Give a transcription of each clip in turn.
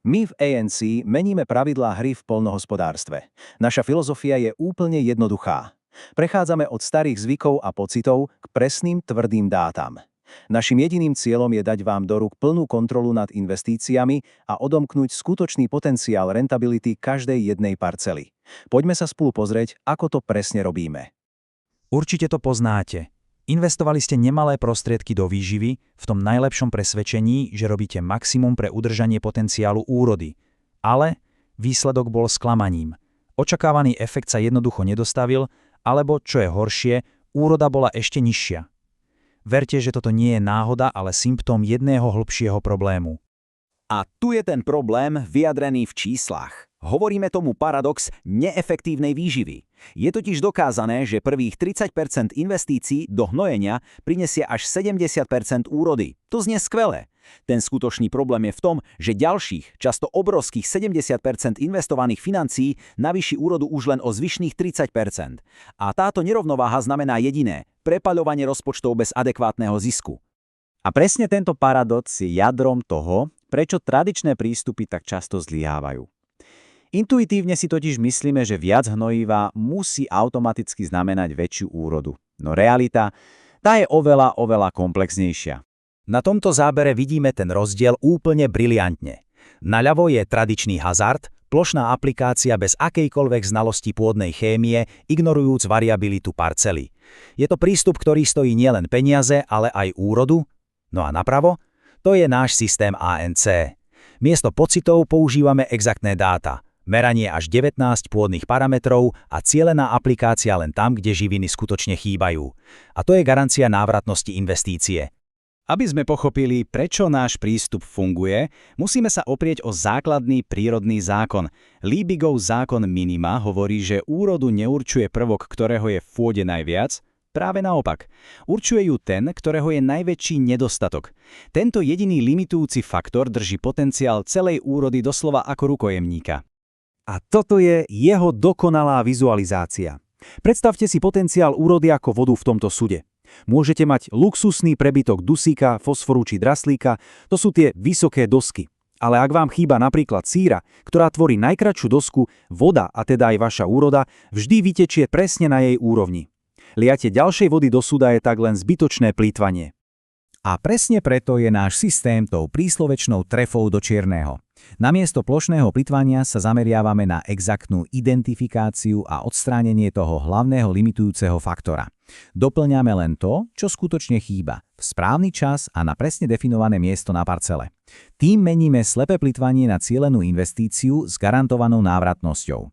My v ANC meníme pravidlá hry v poľnohospodárstve. Naša filozofia je úplne jednoduchá. Prechádzame od starých zvykov a pocitov k presným tvrdým dátam. Naším jediným cieľom je dať vám do rúk plnú kontrolu nad investíciami a odomknúť skutočný potenciál rentability každej jednej parcely. Poďme sa spolu pozrieť, ako to presne robíme. Určite to poznáte. Investovali ste nemalé prostriedky do výživy v tom najlepšom presvedčení, že robíte maximum pre udržanie potenciálu úrody. Ale výsledok bol sklamaním. Očakávaný efekt sa jednoducho nedostavil, alebo, čo je horšie, úroda bola ešte nižšia. Verte, že toto nie je náhoda, ale symptóm jedného hlbšieho problému. A tu je ten problém vyjadrený v číslach. Hovoríme tomu paradox neefektívnej výživy. Je totiž dokázané, že prvých 30% investícií do hnojenia prinesie až 70% úrody. To znie skvelé. Ten skutočný problém je v tom, že ďalších, často obrovských 70% investovaných financií navýši úrodu už len o zvyšných 30%. A táto nerovnováha znamená jediné – prepaľovanie rozpočtov bez adekvátneho zisku. A presne tento paradox je jadrom toho, prečo tradičné prístupy tak často zlyhávajú. Intuitívne si totiž myslíme, že viac hnojíva musí automaticky znamenať väčšiu úrodu. No realita, tá je oveľa komplexnejšia. Na tomto zábere vidíme ten rozdiel úplne briliantne. Naľavo je tradičný hazard, plošná aplikácia bez akejkoľvek znalosti pôdnej chémie, ignorujúc variabilitu parcely. Je to prístup, ktorý stojí nielen peniaze, ale aj úrodu. No a napravo? To je náš systém ANC. Miesto pocitov používame exaktné dáta. Meranie až 19 pôdnych parametrov a cielená aplikácia len tam, kde živiny skutočne chýbajú. A to je garancia návratnosti investície. Aby sme pochopili, prečo náš prístup funguje, musíme sa oprieť o základný prírodný zákon. Liebigov zákon minima hovorí, že úrodu neurčuje prvok, ktorého je v pôde najviac. Práve naopak. Určuje ju ten, ktorého je najväčší nedostatok. Tento jediný limitujúci faktor drží potenciál celej úrody doslova ako rukojemníka. A toto je jeho dokonalá vizualizácia. Predstavte si potenciál úrody ako vodu v tomto sude. Môžete mať luxusný prebytok dusíka, fosforu či draslíka, to sú tie vysoké dosky. Ale ak vám chýba napríklad síra, ktorá tvorí najkratšiu dosku, voda, a teda aj vaša úroda, vždy vytečie presne na jej úrovni. Liatie ďalšej vody do súda je tak len zbytočné plýtvanie. A presne preto je náš systém tou príslovečnou trefou do čierneho. Namiesto plošného plytvania sa zameriavame na exaktnú identifikáciu a odstránenie toho hlavného limitujúceho faktora. Doplňame len to, čo skutočne chýba, v správny čas a na presne definované miesto na parcele. Tým meníme slepé plytvanie na cielenú investíciu s garantovanou návratnosťou.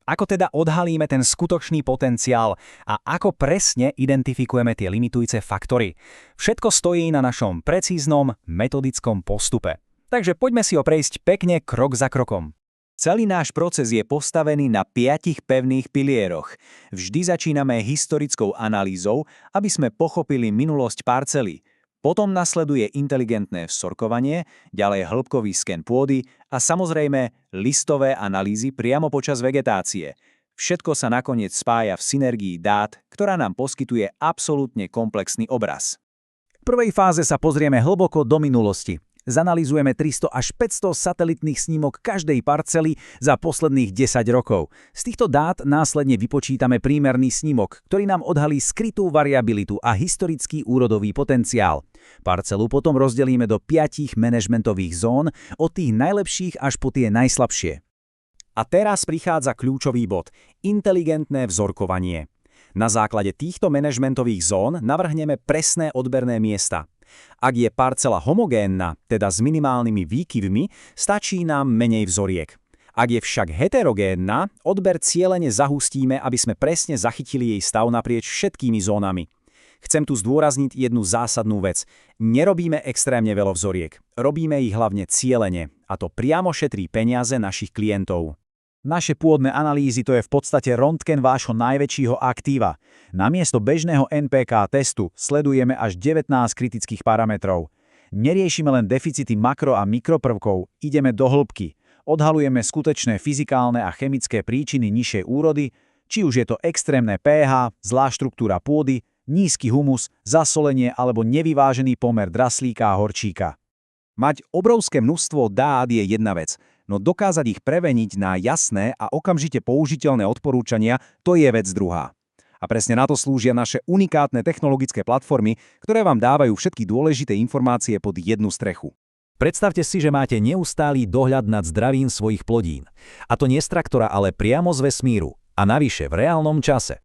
Ako teda odhalíme ten skutočný potenciál a ako presne identifikujeme tie limitujúce faktory? Všetko stojí na našom precíznom metodickom postupe. Takže poďme si ho prejsť pekne krok za krokom. Celý náš proces je postavený na 5 pevných pilieroch. Vždy začíname historickou analýzou, aby sme pochopili minulosť parcely. Potom nasleduje inteligentné vsorkovanie, ďalej hĺbkový sken pôdy a samozrejme listové analýzy priamo počas vegetácie. Všetko sa nakoniec spája v synergii dát, ktorá nám poskytuje absolútne komplexný obraz. V prvej fáze sa pozrieme hlboko do minulosti. Zanalizujeme 300 až 500 satelitných snímok každej parcely za posledných 10 rokov. Z týchto dát následne vypočítame prímerný snímok, ktorý nám odhalí skrytú variabilitu a historický úrodový potenciál. Parcelu potom rozdelíme do 5 manažmentových zón, od tých najlepších až po tie najslabšie. A teraz prichádza kľúčový bod – inteligentné vzorkovanie. Na základe týchto manažmentových zón navrhneme presné odberné miesta. Ak je parcela homogénna, teda s minimálnymi výkyvmi, stačí nám menej vzoriek. Ak je však heterogénna, odber cielene zahustíme, aby sme presne zachytili jej stav naprieč všetkými zónami. Chcem tu zdôrazniť jednu zásadnú vec. Nerobíme extrémne veľa vzoriek. Robíme ich hlavne cielene, a to priamo šetrí peniaze našich klientov. Naše pôdne analýzy to je v podstate röntgen vášho najväčšieho aktíva. Namiesto bežného NPK testu sledujeme až 19 kritických parametrov. Neriešime len deficity makro- a mikroprvkov, ideme do hĺbky. Odhalujeme skutečné fyzikálne a chemické príčiny nižšej úrody, či už je to extrémne pH, zlá štruktúra pôdy, nízky humus, zasolenie alebo nevyvážený pomer draslíka a horčíka. Mať obrovské množstvo dát je jedna vec, no dokázať ich preveniť na jasné a okamžite použiteľné odporúčania, to je vec druhá. A presne na to slúžia naše unikátne technologické platformy, ktoré vám dávajú všetky dôležité informácie pod jednu strechu. Predstavte si, že máte neustály dohľad nad zdravím svojich plodín. A to nie z traktora, ale priamo z vesmíru. A navyše v reálnom čase.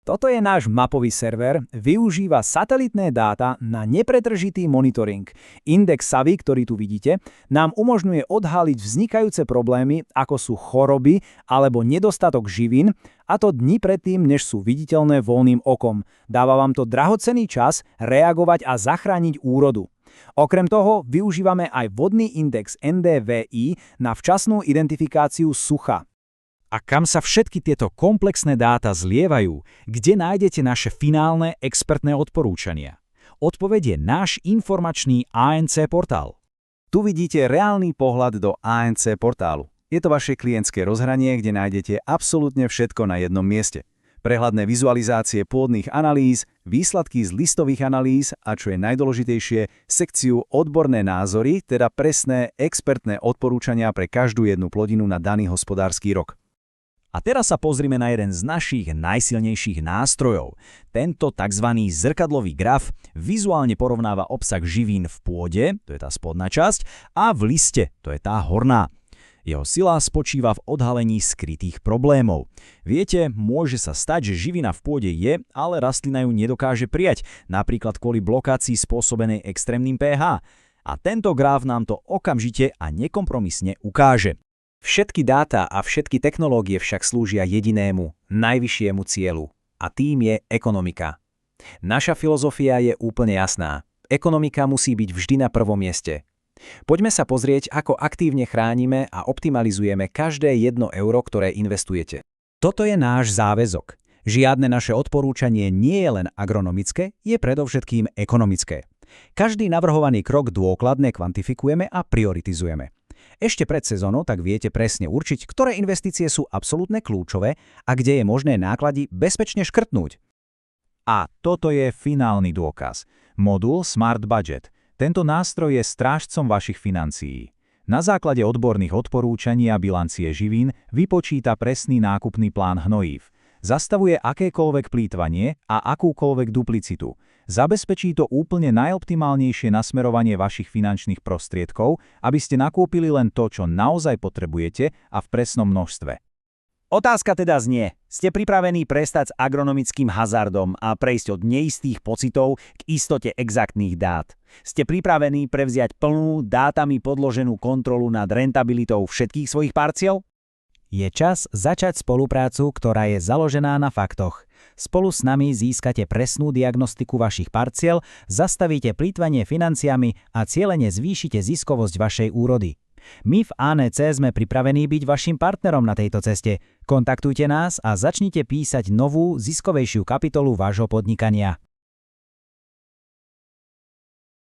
Toto je náš mapový server, využíva satelitné dáta na nepretržitý monitoring. Index Savvy, ktorý tu vidíte, nám umožňuje odhaliť vznikajúce problémy, ako sú choroby alebo nedostatok živín, a to dni predtým, než sú viditeľné voľným okom. Dáva vám to drahocenný čas reagovať a zachrániť úrodu. Okrem toho využívame aj vodný index NDVI na včasnú identifikáciu sucha. A kam sa všetky tieto komplexné dáta zlievajú, kde nájdete naše finálne expertné odporúčania? Odpoveď je náš informačný ANC portál. Tu vidíte reálny pohľad do ANC portálu. Je to vaše klientské rozhranie, kde nájdete absolútne všetko na jednom mieste. Prehľadné vizualizácie pôdnych analýz, výsledky z listových analýz a čo je najdôležitejšie, sekciu odborné názory, teda presné expertné odporúčania pre každú jednu plodinu na daný hospodársky rok. A teraz sa pozrime na jeden z našich najsilnejších nástrojov. Tento tzv. Zrkadlový graf vizuálne porovnáva obsah živín v pôde, to je tá spodná časť, a v liste, to je tá horná. Jeho sila spočíva v odhalení skrytých problémov. Viete, môže sa stať, že živina v pôde je, ale rastlina ju nedokáže prijať, napríklad kvôli blokácii spôsobenej extrémnym pH. A tento graf nám to okamžite a nekompromisne ukáže. Všetky dáta a všetky technológie však slúžia jedinému, najvyššiemu cieľu. A tým je ekonomika. Naša filozofia je úplne jasná. Ekonomika musí byť vždy na prvom mieste. Poďme sa pozrieť, ako aktívne chránime a optimalizujeme každé 1 euro, ktoré investujete. Toto je náš záväzok. Žiadne naše odporúčanie nie je len agronomické, je predovšetkým ekonomické. Každý navrhovaný krok dôkladne kvantifikujeme a prioritizujeme. Ešte pred sezónou tak viete presne určiť, ktoré investície sú absolútne kľúčové a kde je možné náklady bezpečne škrtnúť. A toto je finálny dôkaz. Modul Smart Budget. Tento nástroj je strážcom vašich financií. Na základe odborných odporúčaní a bilancie živín vypočíta presný nákupný plán hnojív. Zastavuje akékoľvek plýtvanie a akúkoľvek duplicitu. Zabezpečí to úplne najoptimálnejšie nasmerovanie vašich finančných prostriedkov, aby ste nakúpili len to, čo naozaj potrebujete a v presnom množstve. Otázka teda znie, ste pripravení prestať s agronomickým hazardom a prejsť od neistých pocitov k istote exaktných dát? Ste pripravení prevziať plnú, dátami podloženú kontrolu nad rentabilitou všetkých svojich parciel? Je čas začať spoluprácu, ktorá je založená na faktoch. Spolu s nami získate presnú diagnostiku vašich parciel, zastavíte plýtvanie financiami a cielene zvýšite ziskovosť vašej úrody. My v ANC sme pripravení byť vašim partnerom na tejto ceste. Kontaktujte nás a začnite písať novú, ziskovejšiu kapitolu vášho podnikania.